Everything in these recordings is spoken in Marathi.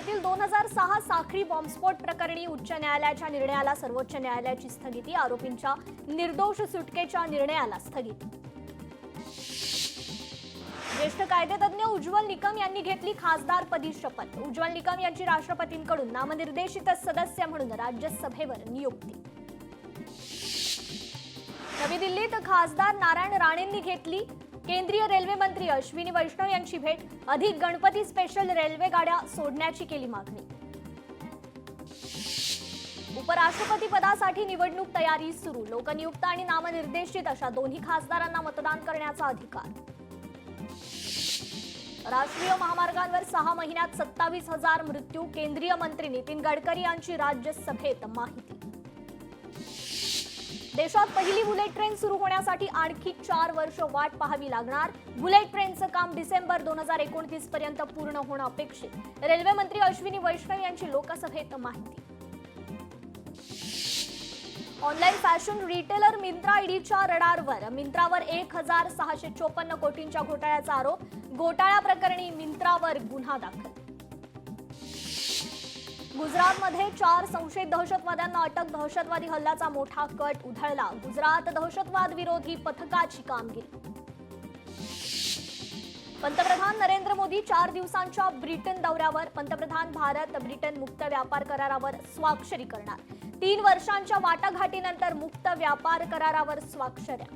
मुंबईतील 2006 साखळी बॉम्बस्फोट प्रकरणी उच्च न्यायालयाच्या निर्णयाला सर्वोच्च न्यायालयाची स्थगिती, आरोपींच्या निर्दोष सुटकेच्या निर्णयाला स्थगिती। ज्येष्ठ कायदेतज्ञ उज्ज्वल निकम यांनी घेतली खासदारपदी शपथ। उज्ज्वल निकम यांची राष्ट्रपतींकडून नामनिर्देशित सदस्य म्हणून राज्यसभेवर नियुक्ती। नवी दिल्लीत खासदार नारायण राणेंनी घेतली केंद्रीय रेल्वे मंत्री अश्विनी वैष्णव यांची भेट। अधिक गणपती स्पेशल रेल्वे गाड्या सोडण्याची केली मागणी। उपराष्ट्रपती पदासाठी निवडणूक तयारी सुरू। लोकनियुक्त आणि नामनिर्देशित अशा दोन्ही खासदारांना मतदान करण्याचा अधिकार। राष्ट्रीय महामार्गांवर 6 महिन्यात 27,000 मृत्यू। केंद्रीय मंत्री नितीन गडकरी यांची राज्यसभेत माहिती। देशात पहिली बुलेट ट्रेन सुरू होण्यासाठी आणखी 4 वर्ष वाट पाहावी लागणार। बुलेट ट्रेनचं काम डिसेंबर 2029 पर्यंत पूर्ण होणं अपेक्षित। रेल्वे मंत्री अश्विनी वैष्णव यांची लोकसभेत माहिती। ऑनलाईन फॅशन रिटेलर मिंत्रा ईडीच्या रडारवर। मिंत्रावर 1,654 कोटींच्या घोटाळ्याचा आरोप। घोटाळ्या प्रकरणी मिंत्रावर गुन्हा दाखल। गुजरातमध्ये 4 संशयित दहशतवाद्यांना अटक। दहशतवादी हल्ल्याचा मोठा कट उधळला। गुजरात दहशतवाद विरोधी पथकाची कामगिरी। पंतप्रधान नरेंद्र मोदी 4 दिवसांच्या ब्रिटन दौऱ्यावर। पंतप्रधान भारत ब्रिटन मुक्त व्यापार करारावर स्वाक्षरी करणार। 3 वर्षांच्या वाटाघाटीनंतर मुक्त व्यापार करारावर स्वाक्षऱ्या।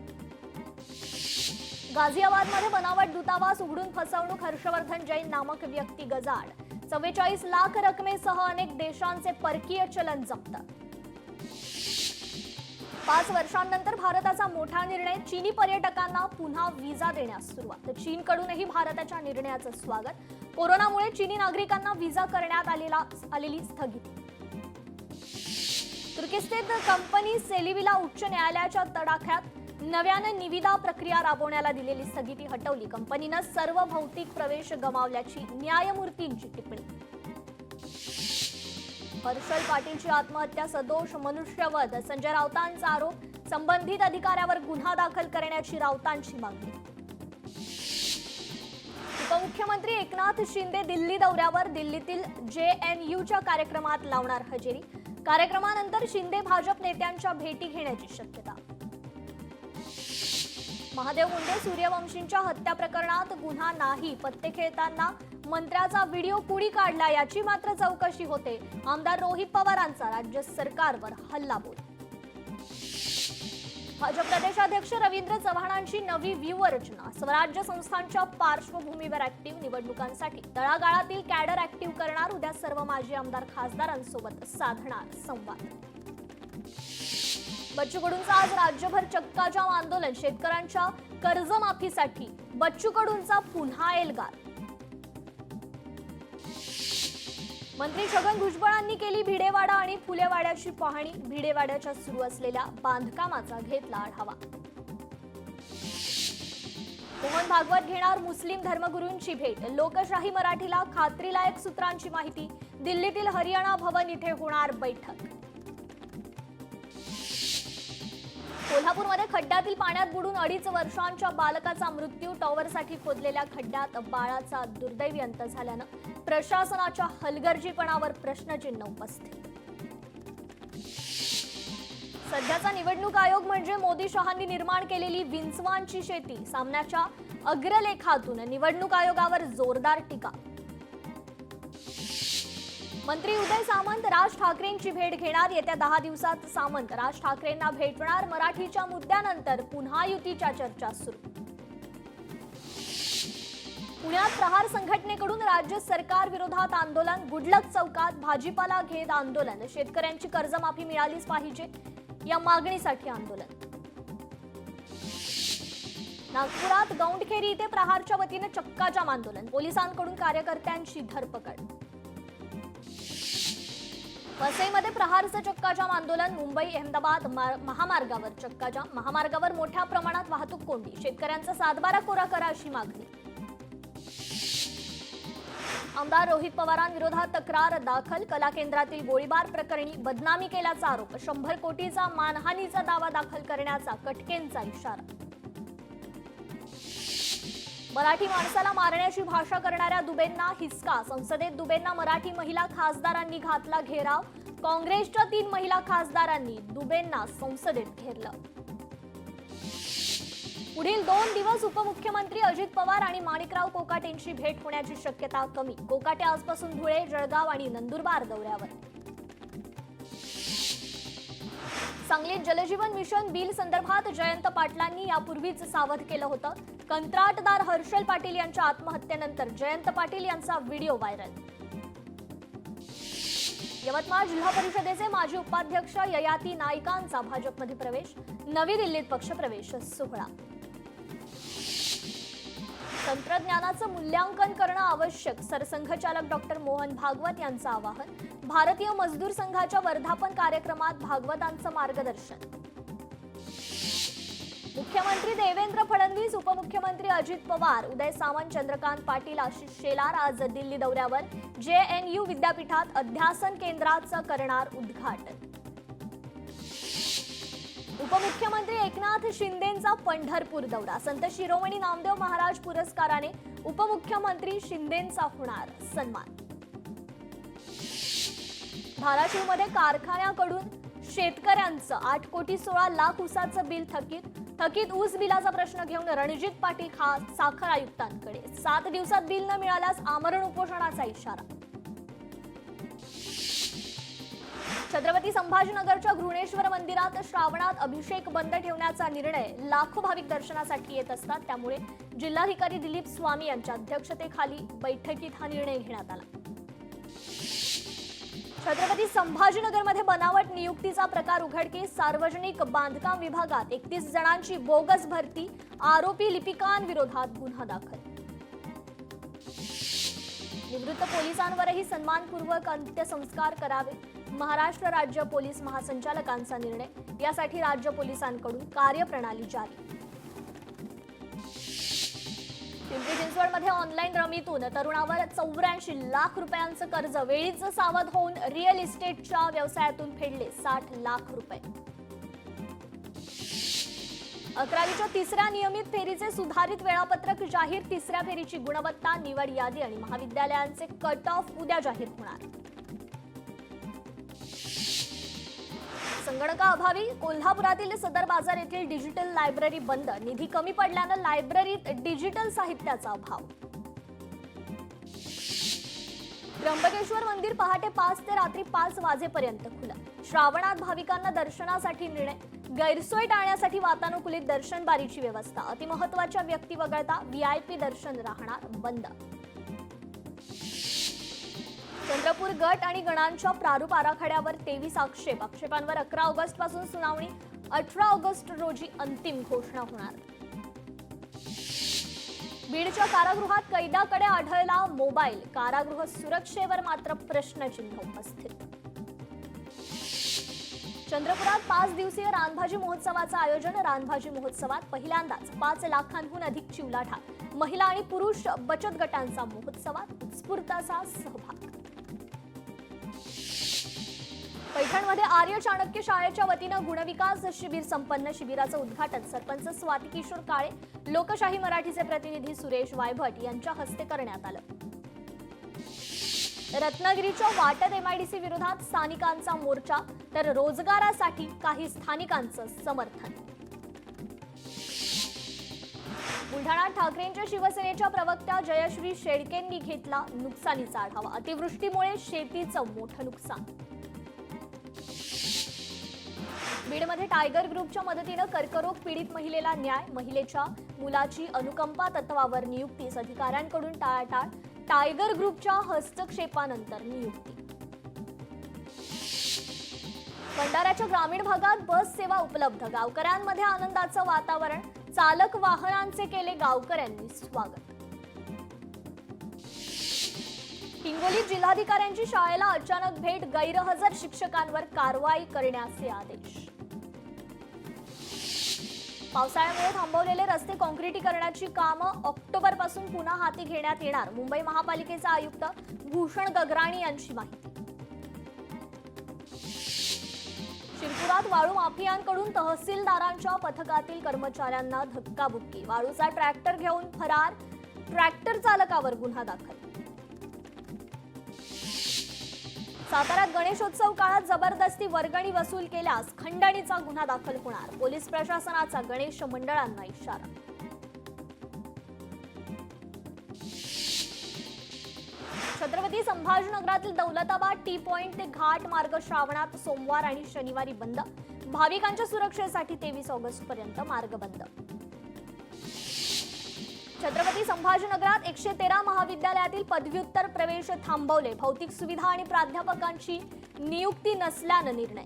गाझियाबादमध्ये बनावट दूतावास उघडून फसवणूक। हर्षवर्धन जैन नामक व्यक्ती गजाआड। 44 लाख रकमेसह अनेक देशांचे परकीय चलन जप्त। 5 वर्षांनंतर भारताचा मोठा निर्णय। चीनी पर्यटकांना पुन्हा व्हिसा देण्यास सुरुवात। चीनकडूनही भारताच्या निर्णयाचं स्वागत। कोरोनामुळे चीनी नागरिकांना व्हिसा करण्यात आलेली स्थगिती। तुर्कीस्थित कंपनी सेलिविला उच्च न्यायालयाच्या तडाख्यात। नव्यानं निविदा प्रक्रिया राबवण्याला दिलेली स्थगिती हटवली। कंपनीनं सर्व भौतिक प्रवेश गमावल्याची न्यायमूर्तींची टिप्पणी। हर्षल पाटीलची आत्महत्या सदोष मनुष्यवध। संजय राऊतांचा आरोप। संबंधित अधिकाऱ्यावर गुन्हा दाखल करण्याची राऊतांची मागणी। उपमुख्यमंत्री एकनाथ शिंदे दिल्ली दौऱ्यावर। दिल्लीतील JNUच्या कार्यक्रमात लावणार हजेरी। कार्यक्रमानंतर शिंदे भाजप नेत्यांच्या भेटी घेण्याची शक्यता। महादेव मुंडे सूर्यवंशींच्या हत्या प्रकरणात गुन्हा नाही। पत्ते खेळताना मंत्र्याचा व्हिडिओ कुणी काढला याची मात्र चौकशी होते। आमदार रोहित पवारांचा राज्य सरकारवर हल्लाबोल। भाजप प्रदेशाध्यक्ष रवींद्र चव्हाणांची नवी व्यूहरचना। स्वराज्य संस्थांच्या पार्श्वभूमीवर ऍक्टिव्ह। निवडणुकांसाठी तळागाळातील कॅडर ऍक्टिव्ह करणार। उद्या सर्व माजी आमदार खासदारांसोबत साधणार संवाद। बच्चू कडूंचा आज राज्यभर चक्काजाम आंदोलन। शेतकऱ्यांच्या कर्जमाफीसाठी बच्चू कडूंचा पुन्हा एल्गार। मंत्री छगन भुजबळांनी केली भिडेवाडा आणि फुलेवाड्याची पाहणी। भिडेवाड्याच्या सुरू असलेल्या बांधकामाचा घेतला आढावा। मोहन भागवत घेणार मुस्लिम धर्मगुरूंची भेट। लोकशाही मराठीला खात्रीलायक सूत्रांची माहिती। दिल्लीतील हरियाणा भवन इथे होणार बैठक। कोल्हापूरमध्ये खड्ड्यातील पाण्यात बुडून 2.5 वर्षांच्या बालकाचा मृत्यू। टॉवरसाठी खोदलेल्या खड्ड्यात बाळाचा दुर्दैवी अंत झाल्यानं प्रशासनाच्या हलगर्जीपणावर प्रश्नचिन्ह उपस्थित। सध्याचा निवडणूक आयोग म्हणजे मोदी शहांनी निर्माण केलेली विंचवांची शेती। सामन्याच्या अग्रलेखातून निवडणूक आयोगावर जोरदार टीका। मंत्री उदय सामंत राज ठाकरेंची भेट घेणार। येत्या 10 दिवसात सामंत राज ठाकरेंना भेटणार। मराठीच्या मुद्द्यानंतर पुन्हा युतीच्या चर्चा सुरू। पुण्यात प्रहार संघटनेकडून राज्य सरकार विरोधात आंदोलन। गुडलक चौकात भाजीपाला घेत आंदोलन। शेतकऱ्यांची कर्जमाफी मिळालीच पाहिजे या मागणीसाठी आंदोलन। नागपुरात गौंडखेरी इथे प्रहारच्या वतीने चक्काजाम आंदोलन। पोलिसांकडून कार्यकर्त्यांची धरपकड। वसईमध्ये प्रहारचं चक्काजाम आंदोलन। मुंबई अहमदाबाद महामार्गावर चक्काजाम। महामार्गावर मोठ्या प्रमाणात वाहतूक कोंडी। शेतकऱ्यांचा 7/12 कोरा करा अशी मागणी। आमदार रोहित पवारांविरोधात तक्रार दाखल। कला केंद्रातील गोळीबार प्रकरणी बदनामी केल्याचा आरोप। 100 कोटीचा मानहानीचा दावा दाखल करण्याचा कटकेंचा इशारा। मराठी माणसाला मारण्याची भाषा करणाऱ्या दुबेंना हिसका. संसदेत दुबेंना मराठी महिला खासदारांनी घातला घेराव. काँग्रेसच्या 3 महिला खासदारांनी दुबेंना संसदेत घेरलं. पुढील 2 दिवस उपमुख्यमंत्री अजित पवार आणि माणिकराव कोकाटेंची भेट होण्याची शक्यता कमी. कोकाटे आजपासून धुळे, जळगाव आणि नंदुरबार दौऱ्यावर. सांगलीत जलजीवन मिशन बिल संदर्भात जयंत पाटलांनी यापूर्वीच सावध केलं होतं. कंत्राटदार हर्षल पाटील यांच्या आत्महत्येनंतर जयंत पाटील यांचा व्हिडिओ व्हायरल. यवतमाळ जिल्हा परिषदेचे माजी उपाध्यक्ष ययाती नाईकांचा भाजपमध्ये प्रवेश. नवी दिल्लीत पक्षप्रवेश सोहळा. तंत्रज्ञानाचं मूल्यांकन करणं आवश्यक. सरसंघचालक डॉक्टर मोहन भागवत यांचं आवाहन. भारतीय मजदूर संघाच्या वर्धापन कार्यक्रमात भागवतांचं मार्गदर्शन. मुख्यमंत्री देवेंद्र फडणवीस, उपमुख्यमंत्री अजित पवार, उदय सामंत, चंद्रकांत पाटील, आशिष शेलार आज दिल्ली दौऱ्यावर. JNU विद्यापीठात अध्यासन केंद्राचं करणार उद्घाटन. उपमुख्यमंत्री एकनाथ शिंदेंचा पंढरपूर दौरा. संत शिरोमणी नामदेव महाराज पुरस्काराने उपमुख्यमंत्री शिंदेंचा होणार सन्मान. धाराशिवमध्ये कारखान्याकडून शेतकऱ्यांचं 8,16,00,000 ऊसाचं बिल थकीत ऊस बिलाचा प्रश्न घेऊन रणजित पाटील साखर आयुक्तांकडे. 7 दिवसात बिल न मिळाल्यास आमरण उपोषणाचा इशारा. छत्रपती संभाजीनगरच्या घृणेश्वर मंदिरात श्रावणात अभिषेक बंद ठेवण्याचा निर्णय. लाखो भाविक दर्शनासाठी येत असतात, त्यामुळे जिल्हाधिकारी दिलीप स्वामी यांच्या अध्यक्षतेखाली बैठकीत हा निर्णय घेण्यात आला. छत्रपती संभाजीनगरमध्ये बनावट नियुक्तीचा प्रकार उघडकीस. सार्वजनिक बांधकाम विभागात 31 जणांची बोगस भरती. आरोपी लिपिकांविरोधात गुन्हा दाखल. निवृत्त पोलिसांवरही सन्मानपूर्वक अंत्यसंस्कार करावे. महाराष्ट्र राज्य पोलीस महासंचालकांचा निर्णय. यासाठी राज्य पोलिसांकडून कार्यप्रणाली जारी. पिंपरी चिंचवडमध्ये ऑनलाईन रमीतून तरुणावर 84 लाख रुपयांचं कर्ज. वेळीच सावध होऊन रिअल इस्टेटच्या व्यवसायातून फेडले 60 लाख रुपये. 11वीच्या 3ऱ्या नियमित फेरीचे सुधारित वेळापत्रक जाहीर. 3ऱ्या फेरीची गुणवत्ता, निवड यादी आणि महाविद्यालयांचे कट ऑफ उद्या जाहीर होणार. संगणकाअभावी कोल्हापुरातील सदर बाजार येथील डिजिटल लायब्ररी बंद. निधी कमी पडल्यानं लायब्ररीत डिजिटल साहित्याचा अभाव. त्र्यंबकेश्वर मंदिर पहाटे 5 ते रात्री 5 वाजेपर्यंत खुलं. श्रावणात भाविकांना दर्शनासाठी निर्णय. गैरसोय टाळण्यासाठी वातानुकूलित दर्शन बारीची व्यवस्था. अतिमहत्वाच्या व्यक्ती वगळता VIP दर्शन राहणार बंद. चंद्रपूर गट आणि गणांच्या प्रारूप आराखड्यावर 23 आक्षेप. आक्षेपांवर 11 ऑगस्ट पासून सुनावणी. 18 ऑगस्ट रोजी अंतिम घोषणा होणार. बीडच्या कारागृहात कैद्याकडे आढळला मोबाईल. कारागृह सुरक्षेवर मात्र प्रश्नचिन्ह उपस्थित. चंद्रपुरात 5 दिवसीय रानभाजी महोत्सवाचं आयोजन. रानभाजी महोत्सवात पहिल्यांदाच 5 लाखांहून अधिक चिवलाठा. महिला आणि पुरुष बचत गटांचा महोत्सवात उत्स्फूर्ताचा सहभाग. पैठणमध्ये आर्य चाणक्य शाळेच्या वतीनं गुणविकास शिबिर संपन्न. शिबिराचं उद्घाटन सरपंच स्वाती किशोर काळे, लोकशाही मराठीचे प्रतिनिधी सुरेश वायभट यांच्या हस्ते करण्यात आलं. रत्नागिरीच्या वाटत MIDC विरोधात स्थानिकांचा मोर्चा, तर रोजगारासाठी काही स्थानिकांचं समर्थन. बुलढाण्यात ठाकरेंच्या शिवसेनेच्या प्रवक्त्या जयश्री शेळकेंनी घेतला नुकसानीचा आढावा. अतिवृष्टीमुळे शेतीचं मोठं नुकसान. बीडमध्ये टायगर ग्रुपच्या मदतीनं कर्करोग पीडित महिलेला न्याय. महिलेच्या मुलाची अनुकंपा तत्वावर नियुक्तीस अधिकाऱ्यांकडून टाळाटाळ. टायगर ग्रुपच्या हस्तक्षेपानंतर नियुक्ती. भंडाऱ्याच्या ग्रामीण भागात बस सेवा उपलब्ध. गावकऱ्यांमध्ये आनंदाचं वातावरण. चालक वाहनांचे केले गावकऱ्यांनी स्वागत. हिंगोलीत जिल्हाधिकाऱ्यांची शाळेला अचानक भेट. गैरहजर शिक्षकांवर कारवाई करण्याचे आदेश. पावसाळ्यामुळे थांबवलेले रस्ते काँक्रिटीकरणाची कामं ऑक्टोबरपासून पुन्हा हाती घेण्यात येणार. मुंबई महापालिकेचे आयुक्त भूषण गगराणी यांची माहिती. शिरपुरात वाळू माफियांकडून तहसीलदारांच्या पथकातील कर्मचाऱ्यांना धक्काबुक्की. वाळूचा ट्रॅक्टर घेऊन फरार. ट्रॅक्टर चालकावर गुन्हा दाखल. साताऱ्यात गणेशोत्सव काळात जबरदस्ती वर्गणी वसूल केल्यास खंडणीचा गुन्हा दाखल होणार. पोलीस प्रशासनाचा गणेश मंडळांना इशारा. छत्रपती संभाजीनगरातील दौलताबाद टी पॉइंट ते घाट मार्ग श्रावणात सोमवार आणि शनिवारी बंद. भाविकांच्या सुरक्षेसाठी 23 ऑगस्ट पर्यंत मार्ग बंद. छत्रपती संभाजीनगरात 113 महाविद्यालयातील पदव्युत्तर प्रवेश थांबवले. भौतिक सुविधा आणि प्राध्यापकांची नियुक्ती नसल्यानं निर्णय.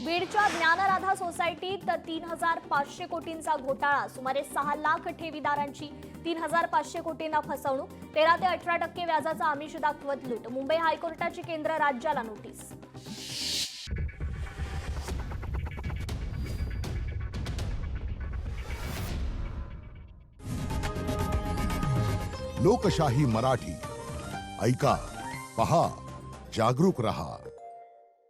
बीडच्या ज्ञानराधा सोसायटीत 3,500 कोटींचा घोटाळा. सुमारे 6 लाख ठेवीदारांची 3,500 कोटींना फसवणूक. 13 ते 18% व्याजाचा आमिष दाखवत लूट. मुंबई हायकोर्टाची केंद्र राज्याला नोटीस. लोकशाही मराठी ऐका, पहा, जागरूक रहा.